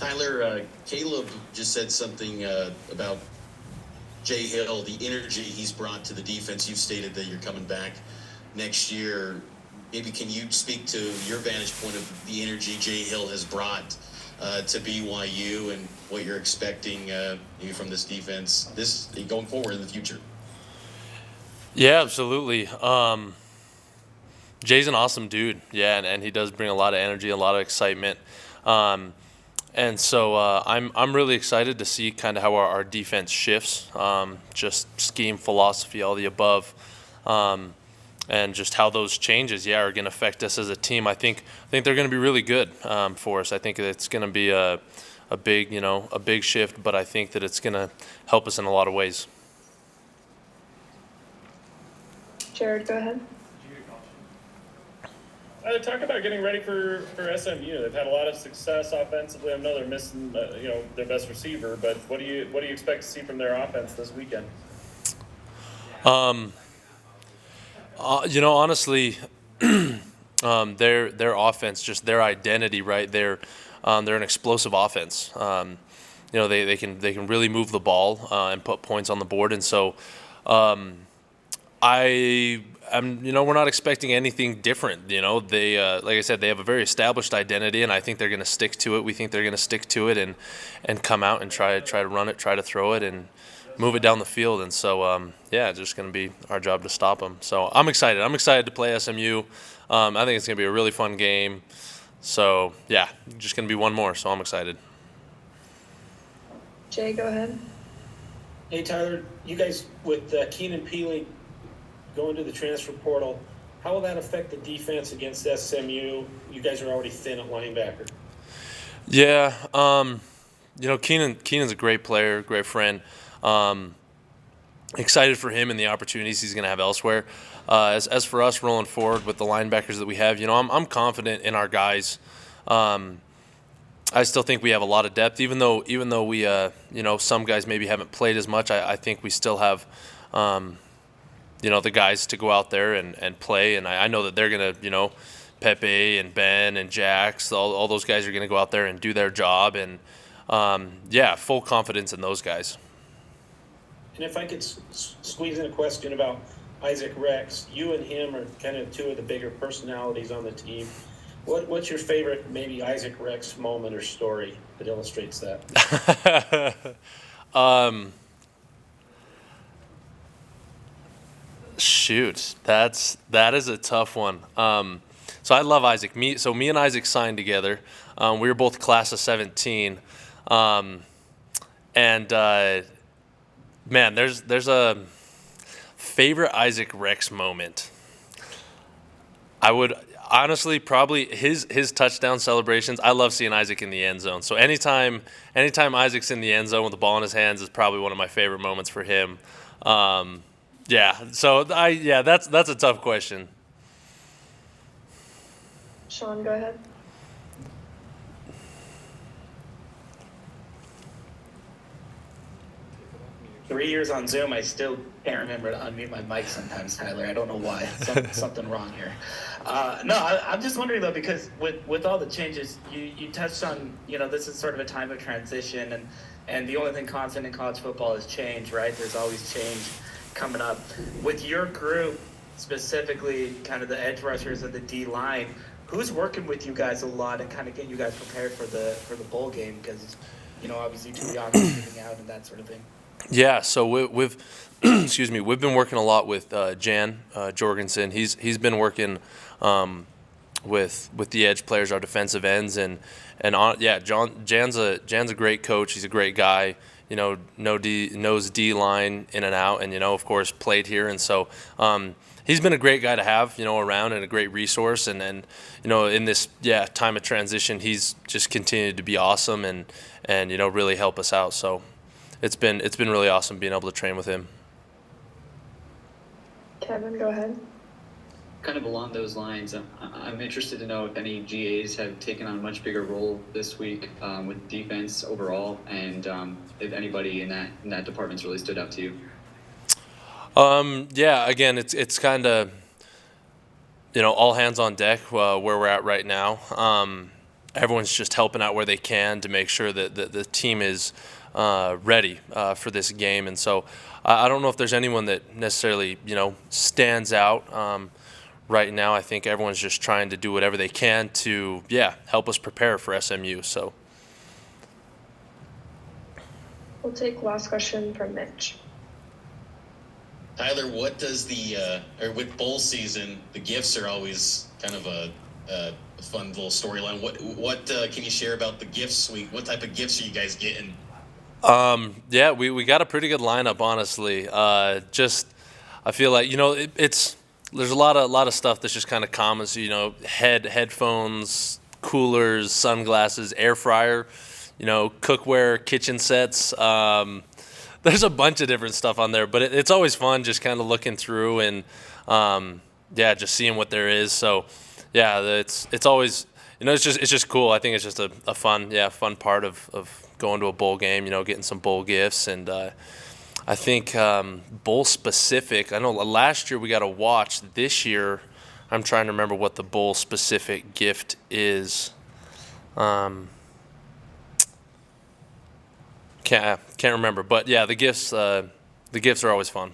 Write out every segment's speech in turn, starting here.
Tyler, Caleb just said something about Jay Hill, the energy he's brought to the defense. You've stated that you're coming back next year. Maybe can you speak to your vantage point of the energy Jay Hill has brought to BYU and what you're expecting maybe from this defense going forward in the future? Yeah, absolutely. Jay's an awesome dude. Yeah, and he does bring a lot of energy, a lot of excitement. And so I'm really excited to see kind of how our defense shifts, just scheme, philosophy, all the above, and just how those changes, are going to affect us as a team. I think they're going to be really good for us. I think it's going to be a big shift, but I think that it's going to help us in a lot of ways. Jared, go ahead. Talk about getting ready for SMU. They've had a lot of success offensively. I know they're missing, their best receiver, but what do you expect to see from their offense this weekend? Honestly, their offense, just their identity, right? They're an explosive offense. They can really move the ball and put points on the board, and so we're not expecting anything different. They, like I said, they have a very established identity, and I think they're going to stick to it. We think they're going to stick to it and come out and try to run it, try to throw it, and move it down the field. And so, it's just going to be our job to stop them. So I'm excited. I'm excited to play SMU. I think it's going to be a really fun game. So, just going to be one more. So I'm excited. Jay, go ahead. Hey, Tyler, you guys with Keenan Peely going to the transfer portal, how will that affect the defense against SMU? You guys are already thin at linebacker. Yeah, Keenan's a great player, great friend. Excited for him and the opportunities he's going to have elsewhere. As for us rolling forward with the linebackers that we have, I'm confident in our guys. I still think we have a lot of depth, even though we, some guys maybe haven't played as much. I think we still have, the guys to go out there and play. And I know that they're going to, Pepe and Ben and Jax, all those guys are going to go out there and do their job. And, full confidence in those guys. And if I could squeeze in a question about Isaac Rex, you and him are kind of two of the bigger personalities on the team. What's your favorite maybe Isaac Rex moment or story that illustrates that? Shoot, that is a tough one. So I love Isaac. Me and Isaac signed together. We were both class of 17. Man, there's a favorite Isaac Rex moment. I would honestly probably his touchdown celebrations. I love seeing Isaac in the end zone. So anytime Isaac's in the end zone with the ball in his hands is probably one of my favorite moments for him. That's a tough question. Sean, go ahead. Three years on Zoom, I still can't remember to unmute my mic sometimes, Tyler. I don't know why. Something wrong here. I'm just wondering, though, because with all the changes, you touched on, this is sort of a time of transition, and the only thing constant in college football is change, right? There's always change coming up. With your group, specifically kind of the edge rushers of the D-line, who's working with you guys a lot and kind of getting you guys prepared for the bowl game? Because, obviously too young, moving out and that sort of thing. Yeah, so we've we've been working a lot with Jan Jorgensen. He's been working with the edge players, our defensive ends, Jan's a great coach. He's a great guy. Knows D-line in and out, and of course played here, and so he's been a great guy to have around and a great resource, and in this time of transition, he's just continued to be awesome and really help us out. So. It's been really awesome being able to train with him. Kevin, go ahead. Kind of along those lines, I'm interested to know if any GAs have taken on a much bigger role this week with defense overall, and if anybody in that department's really stood out to you. Again, it's kind of all hands on deck where we're at right now. everyone's just helping out where they can to make sure that the team is ready for this game. And so I don't know if there's anyone that necessarily, stands out right now. I think everyone's just trying to do whatever they can to, help us prepare for SMU. So We'll take last question from Mitch. Tyler, what does or with bowl season, the gifts are always kind of a fun little storyline. What can you share about the gifts week? What type of gifts are you guys getting? We got a pretty good lineup, honestly. I feel like there's a lot of stuff that's just kind of common. So headphones, coolers, sunglasses, air fryer, cookware, kitchen sets. There's a bunch of different stuff on there, but it's always fun just kind of looking through and just seeing what there is. So it's always it's just cool. I think it's just a fun part of going to a bowl game. Getting some bowl gifts, and I think bowl specific. I know last year we got a watch. This year, I'm trying to remember what the bowl specific gift is. Can't remember, but the gifts are always fun.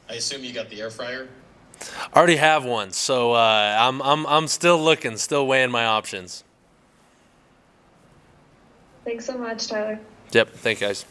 I assume you got the air fryer. I already have one, so I'm still looking, still weighing my options. Thanks so much, Tyler. Yep, thank you guys.